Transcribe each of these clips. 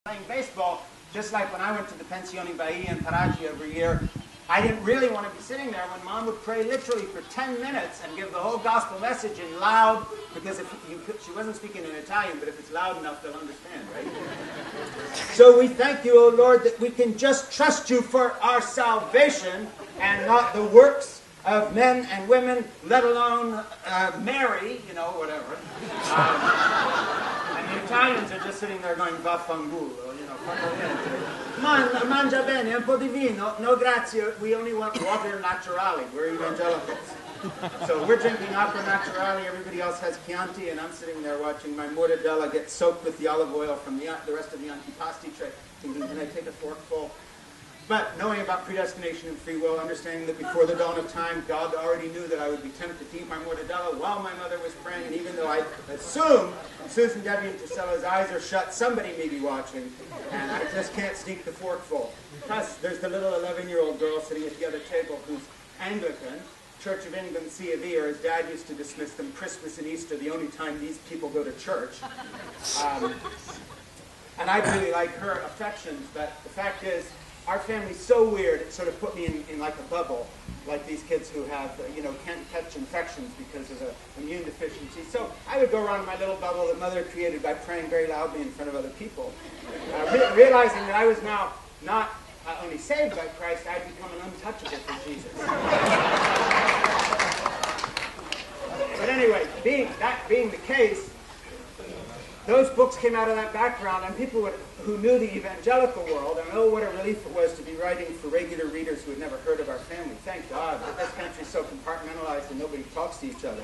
playing baseball, just like when I went to the Pensione Bahia in Paraji every year, I didn't really want to be sitting there when Mom would pray literally for 10 minutes and give the whole gospel message in loud, because if she wasn't speaking in Italian, but if it's loud enough, they'll understand, right? So we thank you, O Lord, that we can just trust you for our salvation and not the works of men and women, let alone Mary, you know, whatever. And the Italians are just sitting there going, vaffanculo, you know, mangia bene, un po' di vino, no grazie, we only want water naturale, we're evangelicals. So we're drinking acqua naturale, everybody else has Chianti, and I'm sitting there watching my mortadella get soaked with the olive oil from the rest of the antipasti tray, thinking, can I take a forkful? But knowing about predestination and free will, understanding that before the dawn of time, God already knew that I would be tempted to eat my mortadella while my mother was praying, and even though I assume Susan, Debbie, and Priscilla's eyes are shut, somebody may be watching, and I just can't sneak the forkful. Plus, there's the little 11-year-old girl sitting at the other table who's Anglican, Church of England, C of E, or as Dad used to dismiss them, Christmas and Easter, the only time these people go to church. And I really like her affections, but the fact is, our family's so weird, it sort of put me in like a bubble, like these kids who have, you know, can't catch infections because of an immune deficiency. So I would go around my little bubble that Mother created by praying very loudly in front of other people, realizing that I was now not only saved by Christ, I'd become an untouchable for Jesus. But anyway, that being the case, those books came out of that background, and people who knew the evangelical world, and oh, what a relief it was to be writing for regular readers who had never heard of our family. Thank God that this country's so compartmentalized and nobody talks to each other.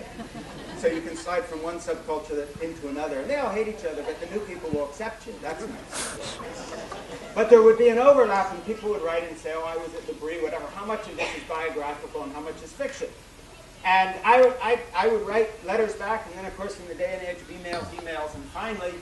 So you can slide from one subculture into another, and they all hate each other, but the new people will accept you. That's nice. But there would be an overlap, and people would write and say, oh, I was at the Brie, whatever. How much of this is biographical and how much is fiction? And I would write letters back, and then, of course, in the day and age of emails, and finally,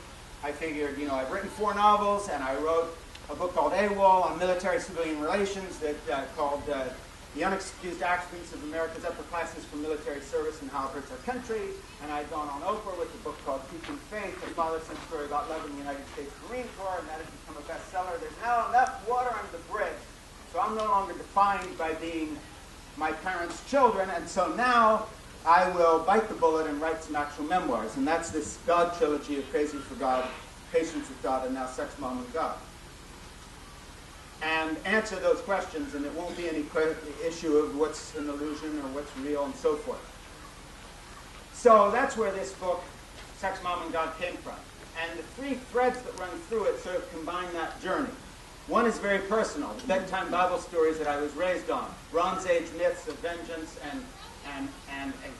I figured, you know, I've written 4 novels, and I wrote a book called AWOL on military-civilian relations that called The Unexcused Accidents of America's Upper Classes from Military Service and How It Hurts Our Country. And I'd gone on Oprah with a book called Teaching Faith, a father-son story about love in the United States Marine Corps, and that has become a bestseller. There's now enough water under the bridge, so I'm no longer defined by being my parents' children, and so now I will bite the bullet and write some actual memoirs, and that's this God trilogy of Crazy for God, Patience with God, and now Sex, Mom, and God. And answer those questions, and it won't be any issue of what's an illusion or what's real and so forth. So that's where this book, Sex, Mom, and God, came from. And the 3 threads that run through it sort of combine that journey. One is very personal, the bedtime Bible stories that I was raised on, Bronze Age myths of vengeance and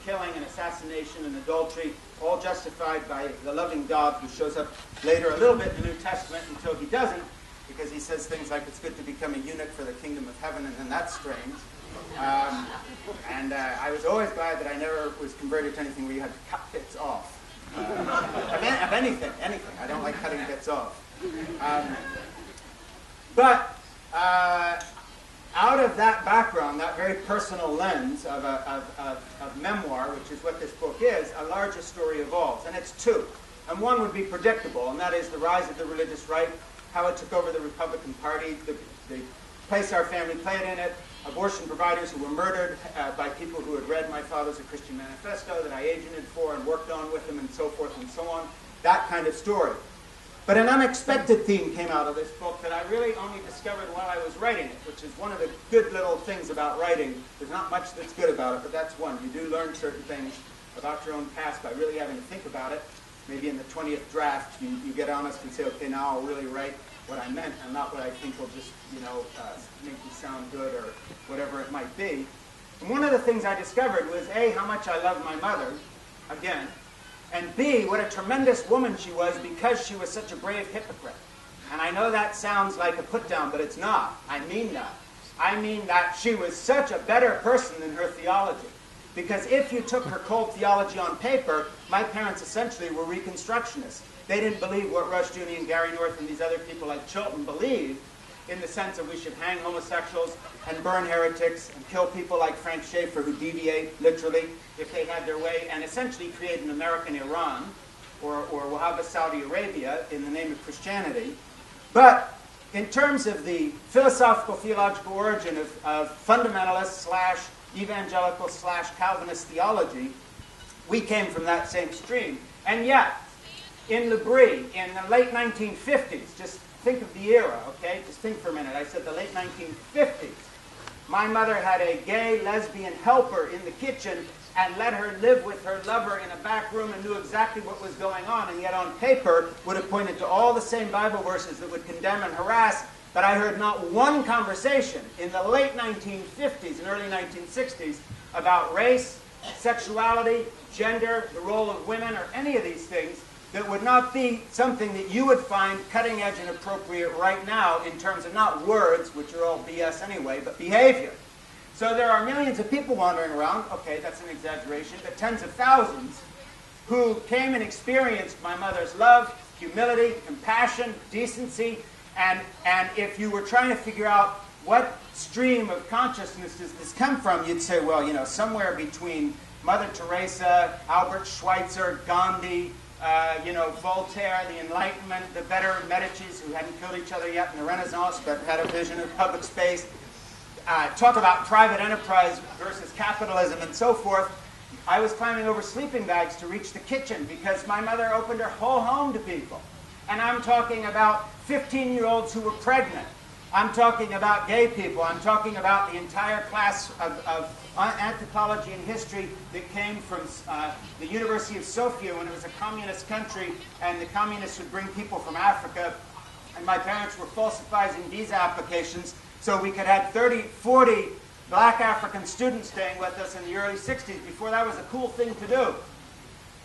killing and assassination and adultery, all justified by the loving God who shows up later a little bit in the New Testament until he doesn't, because he says things like it's good to become a eunuch for the kingdom of heaven, and then that's strange. I was always glad that I never was converted to anything where you had to cut bits off. Of anything. I don't like cutting bits off. But out of that background, that very personal lens of memoir, which is what this book is, a larger story evolves. And it's 2. And one would be predictable, and that is the rise of the religious right, how it took over the Republican Party, the place our family played in it, abortion providers who were murdered by people who had read my father's A Christian Manifesto that I agented for and worked on with him, and so forth and so on. That kind of story. But an unexpected theme came out of this book that I really only discovered while I was writing it, which is one of the good little things about writing. There's not much that's good about it, but that's one. You do learn certain things about your own past by really having to think about it. Maybe in the 20th draft, you get honest and say, okay, now I'll really write what I meant and not what I think will just, make me sound good or whatever it might be. And one of the things I discovered was, A, how much I loved my mother, again, and B, what a tremendous woman she was because she was such a brave hypocrite. And I know that sounds like a put-down, but it's not. I mean that. I mean that she was such a better person than her theology. Because if you took her cold theology on paper, my parents essentially were Reconstructionists. They didn't believe what Rushdoony and Gary North and these other people like Chilton believed, in the sense that we should hang homosexuals and burn heretics and kill people like Frank Schaeffer who deviate, literally, if they had their way, and essentially create an American Iran or Wahhabi Saudi Arabia in the name of Christianity. But in terms of the philosophical theological origin of fundamentalist slash evangelical slash Calvinist theology, we came from that same stream. And yet, in L'Abri, in the late 1950s, just think of the era, okay? Just think for a minute. I said the late 1950s. My mother had a gay lesbian helper in the kitchen and let her live with her lover in a back room and knew exactly what was going on, and yet on paper would have pointed to all the same Bible verses that would condemn and harass. But I heard not one conversation in the late 1950s and early 1960s about race, sexuality, gender, the role of women, or any of these things that would not be something that you would find cutting edge and appropriate right now in terms of not words, which are all BS anyway, but behavior. So there are millions of people wandering around, okay, that's an exaggeration, but tens of thousands who came and experienced my mother's love, humility, compassion, decency, and if you were trying to figure out what stream of consciousness does this come from, you'd say, well, you know, somewhere between Mother Teresa, Albert Schweitzer, Gandhi, you know, Voltaire, the Enlightenment, the better Medicis who hadn't killed each other yet in the Renaissance but had a vision of public space, talk about private enterprise versus capitalism and so forth. I was climbing over sleeping bags to reach the kitchen because my mother opened her whole home to people. And I'm talking about 15-year-olds who were pregnant. I'm talking about gay people. I'm talking about the entire class of anthropology and history that came from the University of Sofia when it was a communist country, and the communists would bring people from Africa, and my parents were falsifying visa applications so we could have 30, 40 black African students staying with us in the early 60s, before that was a cool thing to do.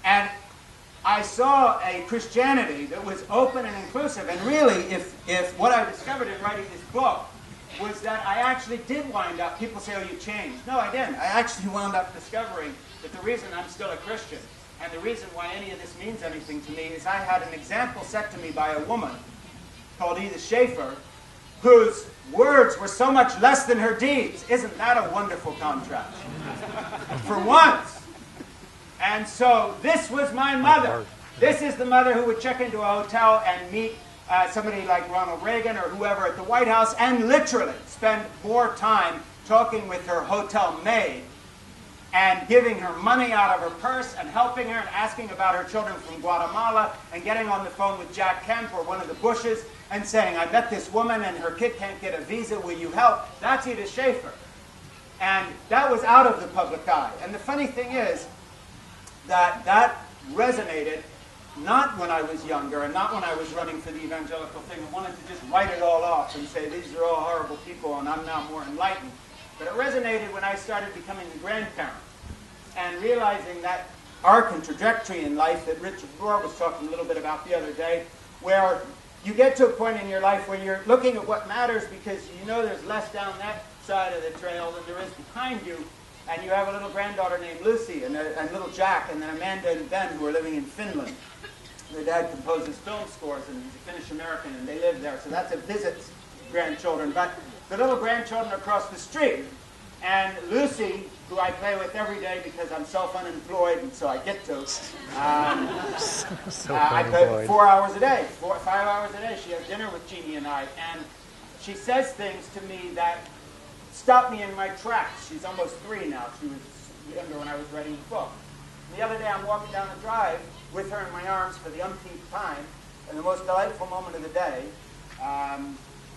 And I saw a Christianity that was open and inclusive, and really, if what I discovered in writing this book was that I actually did wind up, people say, oh, you changed. No, I didn't. I actually wound up discovering that the reason I'm still a Christian, and the reason why any of this means anything to me, is I had an example set to me by a woman called Schaeffer, whose words were so much less than her deeds. Isn't that a wonderful contrast? For once. And so this was my mother. This is the mother who would check into a hotel and meet somebody like Ronald Reagan or whoever at the White House and literally spend more time talking with her hotel maid and giving her money out of her purse and helping her and asking about her children from Guatemala and getting on the phone with Jack Kemp or one of the Bushes and saying, I met this woman and her kid can't get a visa, will you help? That's Schaeffer. And that was out of the public eye. And the funny thing is that resonated not when I was younger and not when I was running for the evangelical thing and wanted to just write it all off and say, these are all horrible people and I'm now more enlightened. But it resonated when I started becoming a grandparent and realizing that arc and trajectory in life that Richard Rohr was talking a little bit about the other day, where you get to a point in your life where you're looking at what matters because you know there's less down that side of the trail than there is behind you, and you have a little granddaughter named Lucy and little Jack, and then Amanda and Ben who are living in Finland. Their dad composes film scores, and he's a Finnish American, and they live there, so that's a visit grandchildren. But the little grandchildren across the street, and Lucy, who I play with every day because I'm self-unemployed, and so I get to. I play 4 hours a day, 5 hours a day. She has dinner with Jeannie and I, and she says things to me that stop me in my tracks. She's almost 3 now. She was younger when I was writing the book. And the other day I'm walking down the drive with her in my arms for the umpteenth time, and the most delightful moment of the day,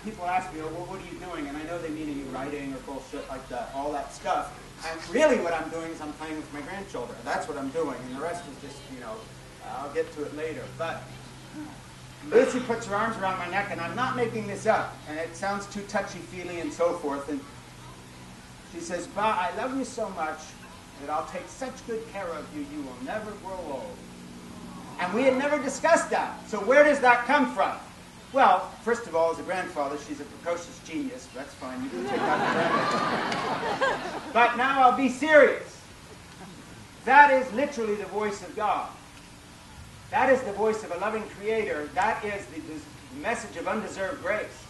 people ask me, oh, well, what are you doing? And I know they mean, are you writing or bullshit like that, all that stuff. And really what I'm doing is I'm playing with my grandchildren. That's what I'm doing. And the rest is just, you know, I'll get to it later. But Lucy puts her arms around my neck, and I'm not making this up. And it sounds too touchy-feely and so forth. And she says, Ba, I love you so much that I'll take such good care of you, you will never grow old. And we had never discussed that. So where does that come from? Well, first of all, as a grandfather, she's a precocious genius. That's fine. You can take that for granted. But now I'll be serious. That is literally the voice of God. That is the voice of a loving creator. That is the message of undeserved grace.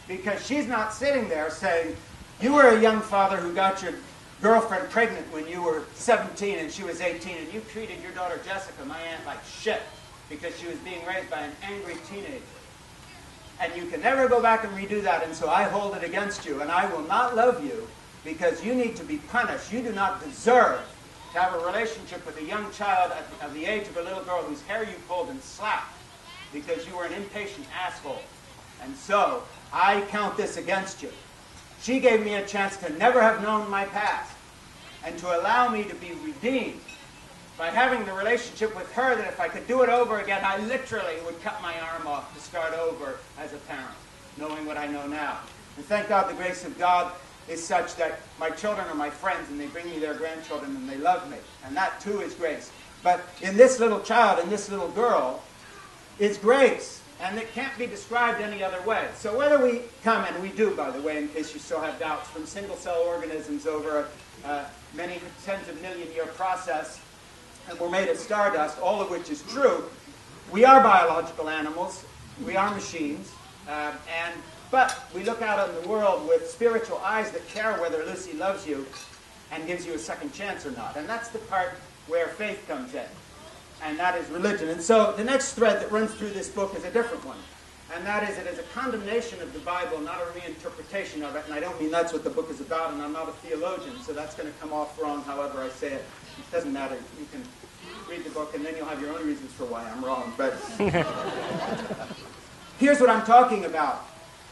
Because she's not sitting there saying, you were a young father who got your girlfriend pregnant when you were 17 and she was 18, and you treated your daughter Jessica, my aunt, like shit because she was being raised by an angry teenager. and you can never go back and redo that, and so I hold it against you, and I will not love you because you need to be punished. You do not deserve to have a relationship with a young child of the age of a little girl whose hair you pulled and slapped because you were an impatient asshole. And so I count this against you. She gave me a chance to never have known my past and to allow me to be redeemed by having the relationship with her that if I could do it over again, I literally would cut my arm off to start over as a parent, knowing what I know now. And thank God the grace of God is such that my children are my friends and they bring me their grandchildren and they love me. And that too is grace. But in this little child, in this little girl, is grace. And it can't be described any other way. So whether we come, and we do, by the way, in case you still have doubts, from single-cell organisms over many tens of million-year process, and we're made of stardust, all of which is true, we are biological animals, we are machines, but we look out on the world with spiritual eyes that care whether Lucy loves you and gives you a second chance or not. And that's the part where faith comes in. And that is religion. And so the next thread that runs through this book is a different one. And that is, it is a condemnation of the Bible, not a reinterpretation of it. And I don't mean that's what the book is about, and I'm not a theologian, so that's going to come off wrong however I say it. It doesn't matter. You can read the book, and then you'll have your own reasons for why I'm wrong. But here's what I'm talking about.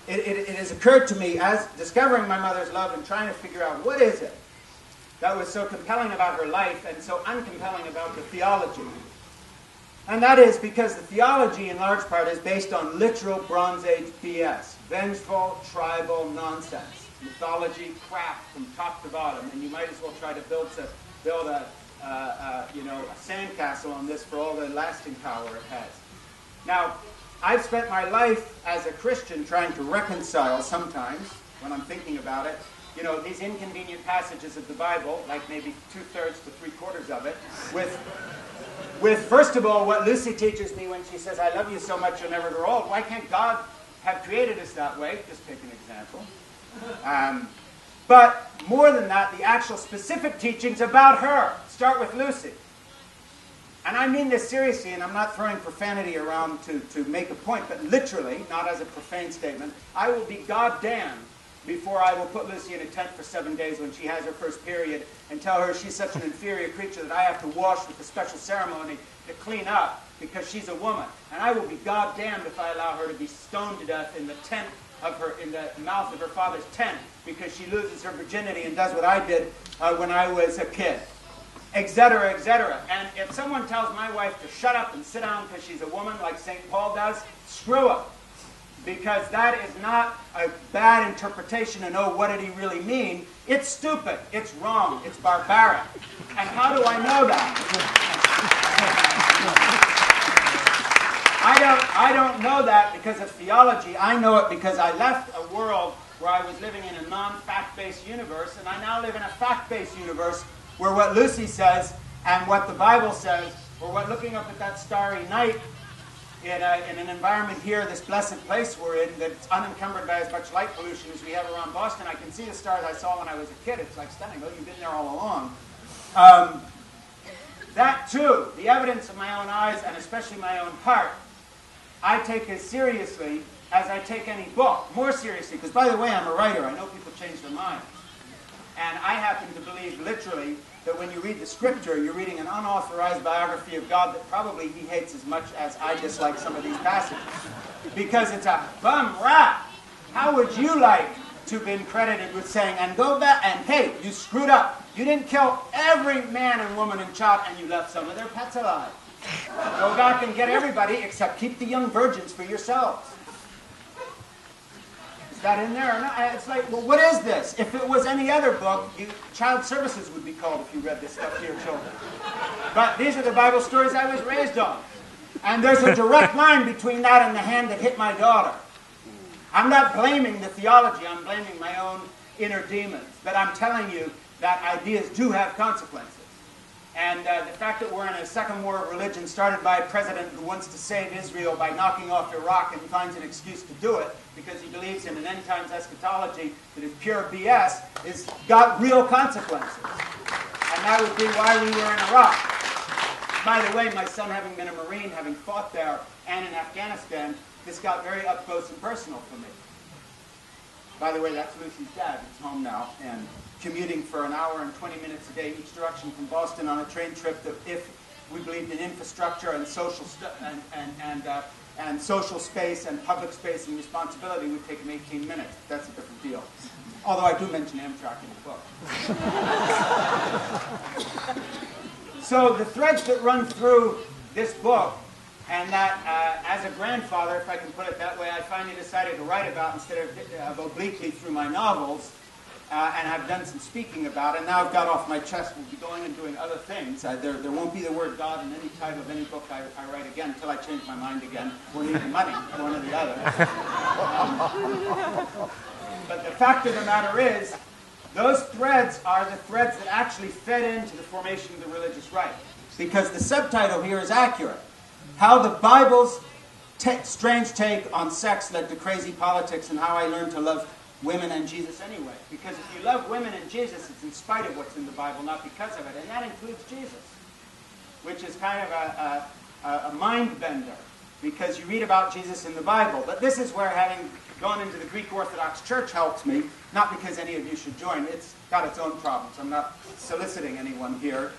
It has occurred to me as discovering my mother's love and trying to figure out what is it that was so compelling about her life and so uncompelling about the theology. And that is because the theology, in large part, is based on literal Bronze Age BS. Vengeful, tribal nonsense. Mythology crap from top to bottom. And you might as well try to build a sandcastle on this for all the lasting power it has. Now, I've spent my life as a Christian trying to reconcile sometimes, when I'm thinking about it, these inconvenient passages of the Bible, like maybe 2/3 to 3/4 of it, with first of all, what Lucy teaches me when she says, I love you so much you'll never grow old. Why can't God have created us that way? Just take an example. But more than that, the actual specific teachings about her start with Lucy. And I mean this seriously, and I'm not throwing profanity around to make a point, but literally, not as a profane statement, I will be goddamned before I will put Lucy in a tent for 7 days when she has her first period and tell her she's such an inferior creature that I have to wash with a special ceremony to clean up because she's a woman. And I will be goddamned if I allow her to be stoned to death in the tent of her, in the mouth of her father's tent because she loses her virginity and does what I did when I was a kid, etc., etc. And if someone tells my wife to shut up and sit down because she's a woman like St. Paul does, screw up. Because that is not a bad interpretation and what did he really mean. It's stupid. It's wrong. It's barbaric. And how do I know that? I don't know that because of theology. I know it because I left a world where I was living in a non-fact-based universe, and I now live in a fact-based universe where what Lucy says and what the Bible says, or what looking up at that starry night in an environment here, this blessed place we're in, that's unencumbered by as much light pollution as we have around Boston. I can see the stars I saw when I was a kid. It's like stunning. Oh, you've been there all along. That too, the evidence of my own eyes and especially my own heart, I take as seriously as I take any book. More seriously, because by the way, I'm a writer. I know people change their minds. And I happen to believe literally that when you read the scripture, you're reading an unauthorized biography of God that probably he hates as much as I dislike some of these passages. Because it's a bum rap. How would you like to have been credited with saying, and go back, and hey, you screwed up. You didn't kill every man and woman and child, and you left some of their pets alive. Go back and get everybody, except keep the young virgins for yourselves. That in there or not? It's like, well, what is this? If it was any other book, child services would be called if you read this stuff to your children. But these are the Bible stories I was raised on. And there's a direct line between that and the hand that hit my daughter. I'm not blaming the theology, I'm blaming my own inner demons. But I'm telling you that ideas do have consequences. And the fact that we're in a second war of religion started by a president who wants to save Israel by knocking off Iraq and finds an excuse to do it because he believes in an end times eschatology that is pure BS, has got real consequences. And that would be why we were in Iraq. By the way, my son, having been a Marine, having fought there and in Afghanistan, this got very up close and personal for me. By the way, that's Lucy's dad. He's home now and commuting for an hour and 20 minutes a day each direction from Boston on a train trip that, if we believed in infrastructure and social and social space and public space and responsibility, would take him 18 minutes. That's a different deal. Although I do mention Amtrak in the book. So the threads that run through this book, and that as a grandfather, if I can put it that way, I finally decided to write about instead of obliquely through my novels, and I've done some speaking about it. Now I've got off my chest, we'll be going and doing other things. There won't be the word God in any title of any book I write again until I change my mind again, or need the money, one or the other. But the fact of the matter is, those threads are the threads that actually fed into the formation of the religious right. Because the subtitle here is accurate. How the Bible's strange take on sex led to crazy politics, and how I learned to love women and Jesus anyway. Because if you love women and Jesus, it's in spite of what's in the Bible, not because of it. And that includes Jesus, which is kind of a mind bender, because you read about Jesus in the Bible. But this is where having gone into the Greek Orthodox Church helps me, not because any of you should join. It's got its own problems. I'm not soliciting anyone here.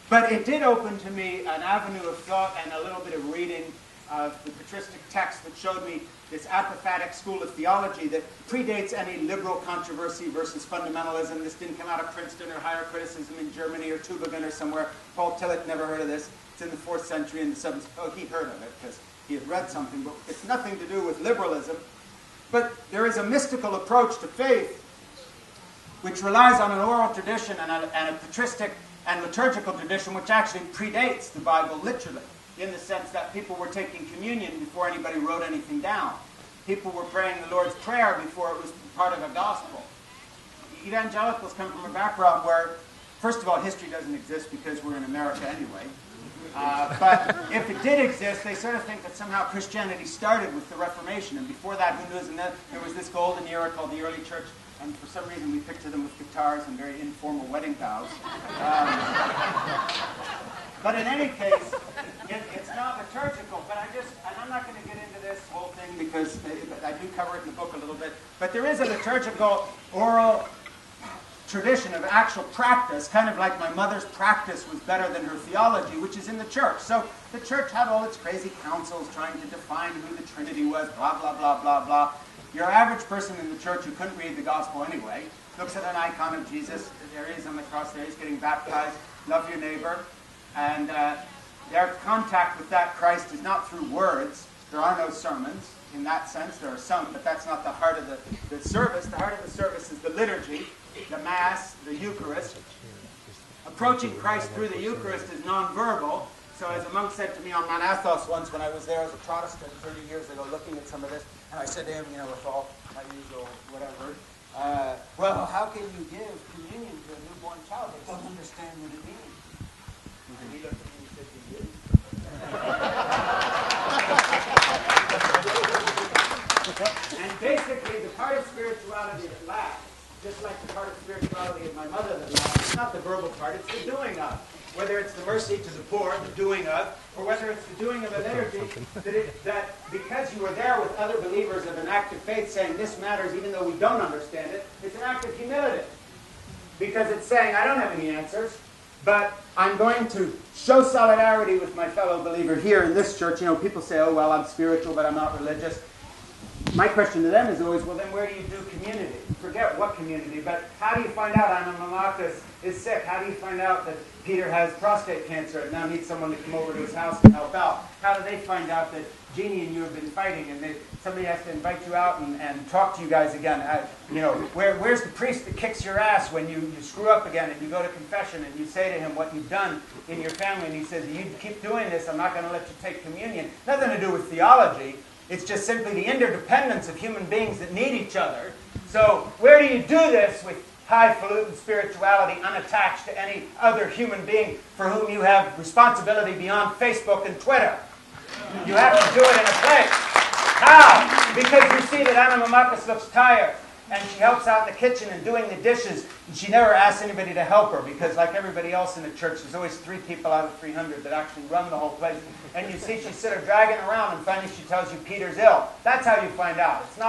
But it did open to me an avenue of thought and a little bit of reading of the patristic text that showed me this apophatic school of theology that predates any liberal controversy versus fundamentalism. This didn't come out of Princeton or higher criticism in Germany or Tübingen or somewhere. Paul Tillich never heard of this. It's in the 4th century in the 7th. Oh, he heard of it because he had read something, but it's nothing to do with liberalism. But there is a mystical approach to faith which relies on an oral tradition and a patristic and liturgical tradition which actually predates the Bible literally, in the sense that people were taking communion before anybody wrote anything down. People were praying the Lord's Prayer before it was part of a gospel. Evangelicals come from a background where, first of all, history doesn't exist because we're in America anyway. But if it did exist, they sort of think that somehow Christianity started with the Reformation, and before that, who knows, and then there was this golden era called the early church, and for some reason we picture them with guitars and very informal wedding vows. But in any case, it's not liturgical, but and I'm not going to get into this whole thing because I do cover it in the book a little bit, but there is a liturgical oral tradition of actual practice, kind of like my mother's practice was better than her theology, which is in the church. So the church had all its crazy councils trying to define who the Trinity was, blah, blah, blah, blah, blah. Your average person in the church who couldn't read the gospel anyway looks at an icon of Jesus. There he is on the cross there. He's getting baptized. Love your neighbor. And their contact with that Christ is not through words. There are no sermons in that sense. There are some, but that's not the heart of the service. The heart of the service is the liturgy, the Mass, the Eucharist. Approaching Christ through the Eucharist is nonverbal. So as a monk said to me on Mount Athos once when I was there as a Protestant 30 years ago looking at some of this, and I said to him, with all my usual whatever, well, how can you give communion to a newborn child that doesn't understand what it means? And he looked at me and said, do you? And basically, the part of spirituality that lasts, just like the part of spirituality of my mother that lasts, it's not the verbal part, it's the doing of. Whether it's the mercy to the poor, the doing of, or whether it's the doing of a liturgy, that because you were there with other believers of an act of faith saying this matters even though we don't understand it, it's an act of humility. Because it's saying, I don't have any answers, but I'm going to show solidarity with my fellow believer here in this church. People say, oh, well, I'm spiritual, but I'm not religious. My question to them is always, well, then where do you do community? Forget what community, but how do you find out Anamamachus is sick? How do you find out that Peter has prostate cancer and now needs someone to come over to his house and help out? How do they find out that Jeannie and you have been fighting and somebody has to invite you out and talk to you guys again? Where's the priest that kicks your ass when you screw up again and you go to confession and you say to him what you've done in your family and he says, you keep doing this, I'm not going to let you take communion. Nothing to do with theology. It's just simply the interdependence of human beings that need each other. So where do you do this with highfalutin spirituality unattached to any other human being for whom you have responsibility beyond Facebook and Twitter? You have to do it in a place. How? Because you see that Anamamachus looks tired. and she helps out in the kitchen and doing the dishes, and she never asks anybody to help her, because like everybody else in the church, there's always 3 people out of 300 that actually run the whole place. And you see she's sort of dragging around, and finally she tells you Peter's ill. That's how you find out. It's not